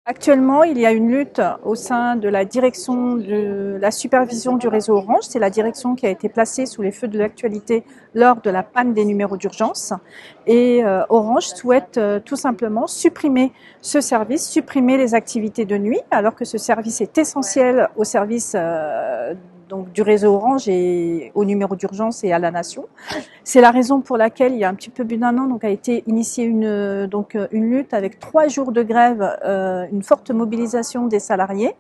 Actuellement, il y a une lutte au sein de la direction de la supervision du réseau Orange. C'est la direction qui a été placée sous les feux de l'actualité lors de la panne des numéros d'urgence. Et Orange souhaite tout simplement supprimer ce service, supprimer les activités de nuit, alors que ce service est essentiel au service donc du réseau Orange et au numéro d'urgence et à la nation. C'est la raison pour laquelle il y a un petit peu plus d'un an donc a été initiée une lutte avec 3 jours de grève, une forte mobilisation des salariés.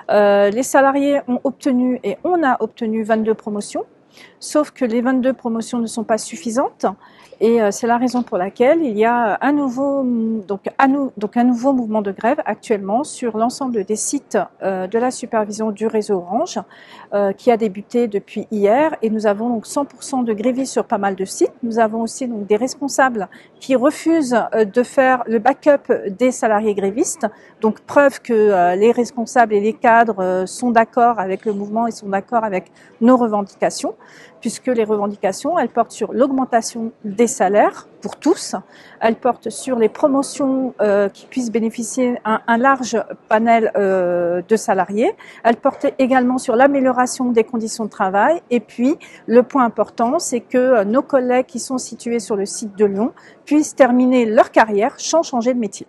Les salariés ont obtenu et on a obtenu 22 promotions, sauf que les 22 promotions ne sont pas suffisantes. Et c'est la raison pour laquelle il y a un nouveau mouvement de grève actuellement sur l'ensemble des sites de la supervision du réseau Orange qui a débuté depuis hier, et nous avons donc 100% de grévistes sur pas mal de sites. Nous avons aussi donc des responsables qui refusent de faire le backup des salariés grévistes, donc preuve que les responsables et les cadres sont d'accord avec le mouvement et sont d'accord avec nos revendications, puisque les revendications, elles portent sur l'augmentation des salaires pour tous, elles portent sur les promotions qui puissent bénéficier un large panel de salariés, elles portent également sur l'amélioration des conditions de travail, et puis le point important, c'est que nos collègues qui sont situés sur le site de Lyon puissent terminer leur carrière sans changer de métier.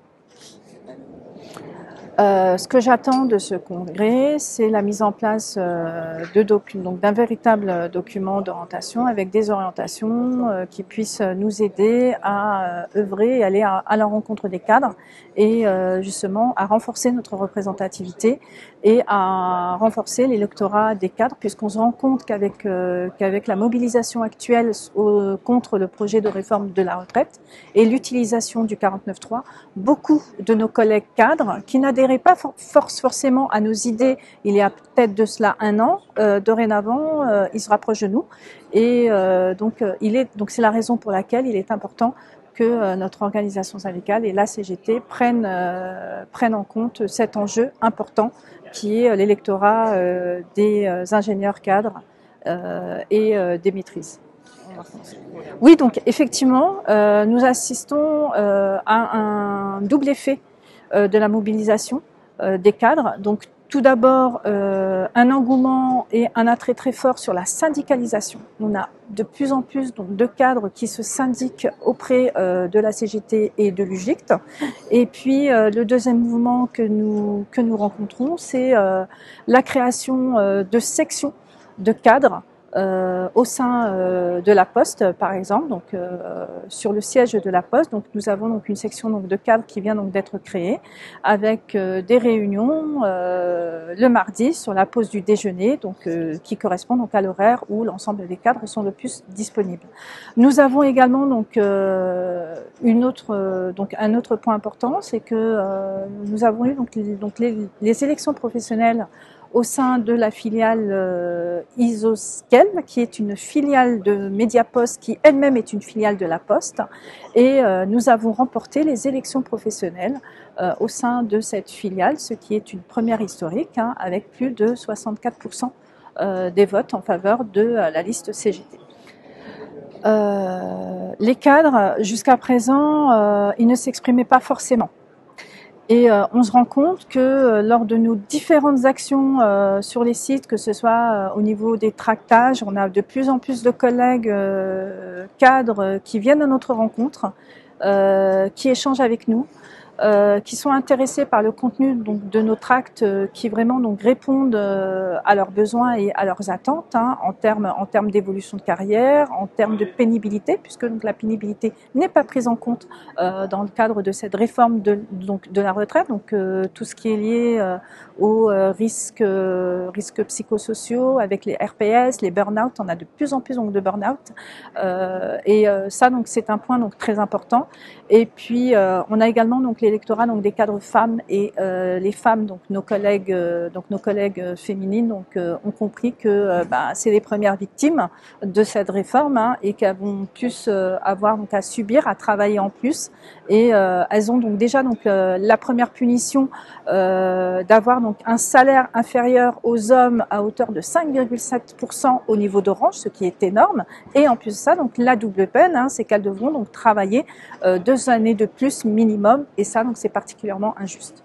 Ce que j'attends de ce congrès, c'est la mise en place d'un véritable document d'orientation avec des orientations qui puissent nous aider à œuvrer et aller à la rencontre des cadres et justement à renforcer notre représentativité et à renforcer l'électorat des cadres, puisqu'on se rend compte qu'avec la mobilisation actuelle contre le projet de réforme de la retraite et l'utilisation du 49.3, beaucoup de nos collègues cadres qui n'adhèrent pas forcément à nos idées il y a peut-être de cela un an, dorénavant ils se rapprochent de nous, et donc c'est la raison pour laquelle il est important que notre organisation syndicale et la CGT prennent en compte cet enjeu important qui est l'électorat des ingénieurs cadres et des maîtrises. Oui, donc effectivement, nous assistons à un double effet de la mobilisation des cadres. Donc tout d'abord, un engouement et un attrait très fort sur la syndicalisation. On a de plus en plus donc, de cadres qui se syndiquent auprès de la CGT et de l'UGICT. Et puis le deuxième mouvement que nous rencontrons, c'est la création de sections de cadres au sein de la Poste, par exemple, donc sur le siège de la Poste. Donc nous avons donc une section donc de cadres qui vient donc d'être créée avec des réunions le mardi sur la pause du déjeuner, donc qui correspond donc à l'horaire où l'ensemble des cadres sont le plus disponibles. Nous avons également donc un autre point important, c'est que nous avons eu donc les élections professionnelles au sein de la filiale Isoskel, qui est une filiale de Mediapost, qui elle-même est une filiale de la Poste. Et nous avons remporté les élections professionnelles au sein de cette filiale, ce qui est une première historique, avec plus de 64% des votes en faveur de la liste CGT. Les cadres, jusqu'à présent, ils ne s'exprimaient pas forcément. Et on se rend compte que lors de nos différentes actions sur les sites, que ce soit au niveau des tractages, on a de plus en plus de collègues cadres qui viennent à notre rencontre, qui échangent avec nous, qui sont intéressés par le contenu donc, de nos tracts qui vraiment donc, répondent à leurs besoins et à leurs attentes en termes d'évolution de carrière, en termes de pénibilité, puisque donc, la pénibilité n'est pas prise en compte dans le cadre de cette réforme de la retraite, donc tout ce qui est lié aux risques psychosociaux avec les RPS, les burn-out, on a de plus en plus donc, de burn-out, et ça donc c'est un point donc très important. Et puis on a également donc l'électorat donc des cadres femmes, et les femmes donc nos collègues féminines donc ont compris que c'est les premières victimes de cette réforme et qu'elles vont plus avoir donc à subir, à travailler en plus, et elles ont donc déjà donc la première punition d'avoir donc un salaire inférieur aux hommes à hauteur de 5,7% au niveau d'Orange, ce qui est énorme, et en plus de ça donc la double peine, c'est qu'elles devront donc travailler 2 années de plus minimum, et ça donc c'est particulièrement injuste.